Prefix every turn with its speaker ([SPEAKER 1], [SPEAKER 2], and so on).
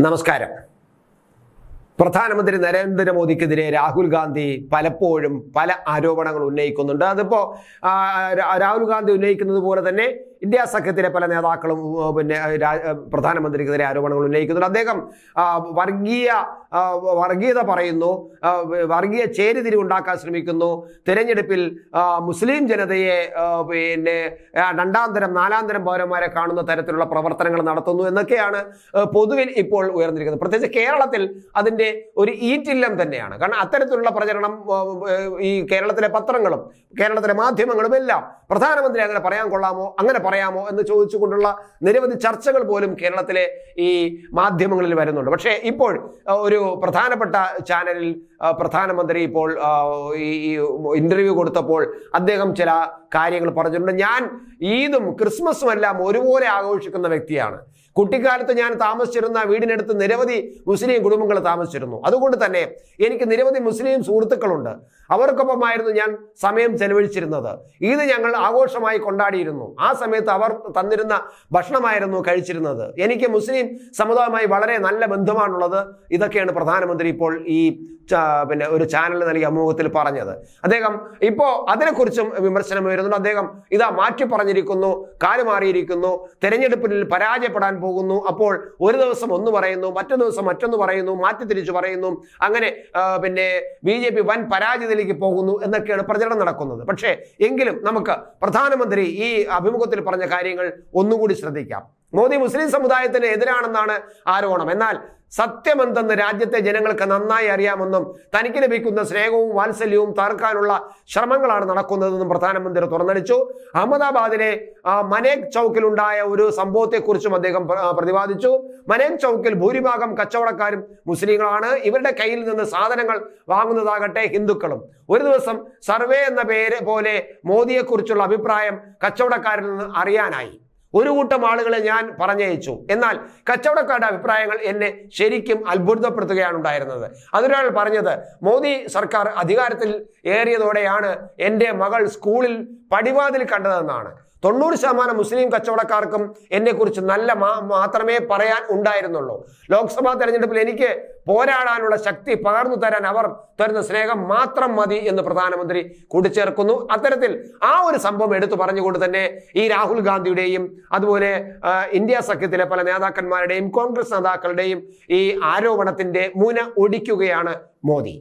[SPEAKER 1] നമസ്കാരം. പ്രധാനമന്ത്രി നരേന്ദ്രമോദിക്കെതിരെ രാഹുൽ ഗാന്ധി പലപ്പോഴും പല ആരോപണങ്ങൾ ഉന്നയിക്കുന്നുണ്ട്. അതിപ്പോൾ രാഹുൽ ഗാന്ധി ഉന്നയിക്കുന്നത് പോലെ തന്നെ ഇന്ത്യ സഖ്യത്തിലെ പല നേതാക്കളും പ്രധാനമന്ത്രിക്കെതിരെ ആരോപണങ്ങൾ ഉന്നയിക്കുന്നുണ്ട്. അദ്ദേഹം വർഗീയത പറയുന്നു, വർഗീയ ചേരിതിരിവുണ്ടാക്കാൻ ശ്രമിക്കുന്നു, തിരഞ്ഞെടുപ്പിൽ മുസ്ലിം ജനതയെ രണ്ടാന്തരം നാലാന്തരം പൗരന്മാരെ കാണുന്ന തരത്തിലുള്ള പ്രവർത്തനങ്ങൾ നടത്തുന്നു എന്നൊക്കെയാണ് പൊതുവിൽ ഇപ്പോൾ ഉയർന്നിരിക്കുന്നത്. പ്രത്യേകിച്ച് കേരളത്തിൽ അതിൻ്റെ ഒരു ഈറ്റില്ലം തന്നെയാണ്. കാരണം അത്തരത്തിലുള്ള പ്രചരണം ഈ കേരളത്തിലെ പത്രങ്ങളും കേരളത്തിലെ മാധ്യമങ്ങളും എല്ലാം പ്രധാനമന്ത്രി അങ്ങനെ പറയാൻ കൊള്ളാമോ, അങ്ങനെ പറയാമോ എന്ന് ചോദിച്ചുകൊണ്ടുള്ള നിരവധി ചർച്ചകൾ പോലും കേരളത്തിലെ ഈ മാധ്യമങ്ങളിൽ വരുന്നുണ്ട്. പക്ഷേ ഇപ്പോൾ ഒരു പ്രധാനപ്പെട്ട ചാനലിൽ പ്രധാനമന്ത്രി ഇപ്പോൾ ഈ ഇന്റർവ്യൂ കൊടുത്തപ്പോൾ അദ്ദേഹം ചില കാര്യങ്ങൾ പറഞ്ഞിട്ടുണ്ട്. ഞാൻ ഈദും ക്രിസ്മസും എല്ലാം ഒരുപോലെ ആഘോഷിക്കുന്ന വ്യക്തിയാണ്. കുട്ടിക്കാലത്ത് ഞാൻ താമസിച്ചിരുന്ന വീടിനടുത്ത് നിരവധി മുസ്ലിം കുടുംബങ്ങൾ താമസിച്ചിരുന്നു. അതുകൊണ്ട് തന്നെ എനിക്ക് നിരവധി മുസ്ലിം സുഹൃത്തുക്കളുണ്ട്. അവർക്കൊപ്പമായിരുന്നു ഞാൻ സമയം ചെലവഴിച്ചിരുന്നത്. ഈദ് ഞങ്ങൾ ആഘോഷമായി കൊണ്ടാടിയിരുന്നു. ആ സമയത്ത് അവർ തന്നിരുന്ന ഭക്ഷണമായിരുന്നു കഴിച്ചിരുന്നത്. എനിക്ക് മുസ്ലിം സമുദായവുമായി വളരെ നല്ല ബന്ധമാണുള്ളത്. ഇതൊക്കെയാണ് പ്രധാനമന്ത്രി ഇപ്പോൾ ഈ ഒരു ചാനലിന് നൽകിയ അഭിമുഖത്തിൽ പറഞ്ഞത്. അദ്ദേഹം ഇപ്പോൾ അതിനെക്കുറിച്ചും വിമർശനം വരുന്നുണ്ട്. അദ്ദേഹം ഇതാ മാറ്റി പറഞ്ഞിരിക്കുന്നു, കാലുമാറിയിരിക്കുന്നു, തെരഞ്ഞെടുപ്പിൽ പരാജയപ്പെടാൻ പോകുന്നു. അപ്പോൾ ഒരു ദിവസം ഒന്ന് പറയുന്നു, മറ്റു ദിവസം മറ്റൊന്ന് പറയുന്നു, മാറ്റി തിരിച്ചു പറയുന്നു. അങ്ങനെ BJP വൻ പരാജയത്തിലേക്ക് പോകുന്നു എന്നൊക്കെയാണ് പ്രചരണം നടക്കുന്നത്. പക്ഷേ എങ്കിലും നമുക്ക് പ്രധാനമന്ത്രി ഈ അഭിമുഖത്തിൽ പറഞ്ഞ കാര്യങ്ങൾ ഒന്നുകൂടി ശ്രദ്ധിക്കാം. മോദി മുസ്ലിം സമുദായത്തിന് എതിരാണെന്നാണ് ആരോപണം. എന്നാൽ സത്യമെന്തെന്ന് രാജ്യത്തെ ജനങ്ങൾക്ക് നന്നായി അറിയാമെന്നും തനിക്ക് ലഭിക്കുന്ന സ്നേഹവും വാത്സല്യവും തകർക്കാനുള്ള ശ്രമങ്ങളാണ് നടക്കുന്നതെന്നും പ്രധാനമന്ത്രി തുറന്നടിച്ചു. അഹമ്മദാബാദിലെ മനേക് ചൗക്കിലുണ്ടായ ഒരു സംഭവത്തെക്കുറിച്ചും അദ്ദേഹം പ്രതിപാദിച്ചു. മനേക് ചൗക്കിൽ ഭൂരിഭാഗം കച്ചവടക്കാരും മുസ്ലിങ്ങളാണ്. ഇവരുടെ കയ്യിൽ നിന്ന് സാധനങ്ങൾ വാങ്ങുന്നതാകട്ടെ ഹിന്ദുക്കളും. ഒരു ദിവസം സർവേ എന്ന പേര് പോലെ മോദിയെക്കുറിച്ചുള്ള അഭിപ്രായം കച്ചവടക്കാരിൽ നിന്ന് അറിയാനായി. ഒരു കൂട്ടം ആളുകളെ ഞാൻ പറഞ്ഞയച്ചു. എന്നാൽ കച്ചവടക്കാരുടെ അഭിപ്രായങ്ങൾ എന്നെ ശരിക്കും അത്ഭുതപ്പെടുത്തുകയാണ് ഉണ്ടായിരുന്നത്. അതിനൊരാൾ പറഞ്ഞത്, മോദി സർക്കാർ അധികാരത്തിൽ ഏറിയതോടെയാണ് എൻ്റെ മകൾ സ്കൂളിൽ പടിവാതിൽ കണ്ടതെന്നാണ്. 90% മുസ്ലിം കച്ചവടക്കാർക്കും എന്നെക്കുറിച്ച് നല്ല മാത്രമേ പറയാൻ ഉണ്ടായിരുന്നുള്ളൂ. ലോക്സഭാ തെരഞ്ഞെടുപ്പിൽ എനിക്ക് പോരാടാനുള്ള ശക്തി പകർന്നു തരാൻ അവർ തരുന്ന സ്നേഹം മാത്രം മതി എന്ന് പ്രധാനമന്ത്രി കൂട്ടിച്ചേർക്കുന്നു. അത്തരത്തിൽ ആ ഒരു സംഭവം എടുത്തു പറഞ്ഞുകൊണ്ട് തന്നെ ഈ രാഹുൽ ഗാന്ധിയുടെയും അതുപോലെ ഇന്ത്യ സഖ്യത്തിലെ പല നേതാക്കന്മാരുടെയും കോൺഗ്രസ് നേതാക്കളുടെയും ഈ ആരോപണത്തിന്റെ മുന ഒടിക്കുകയാണ് മോദി.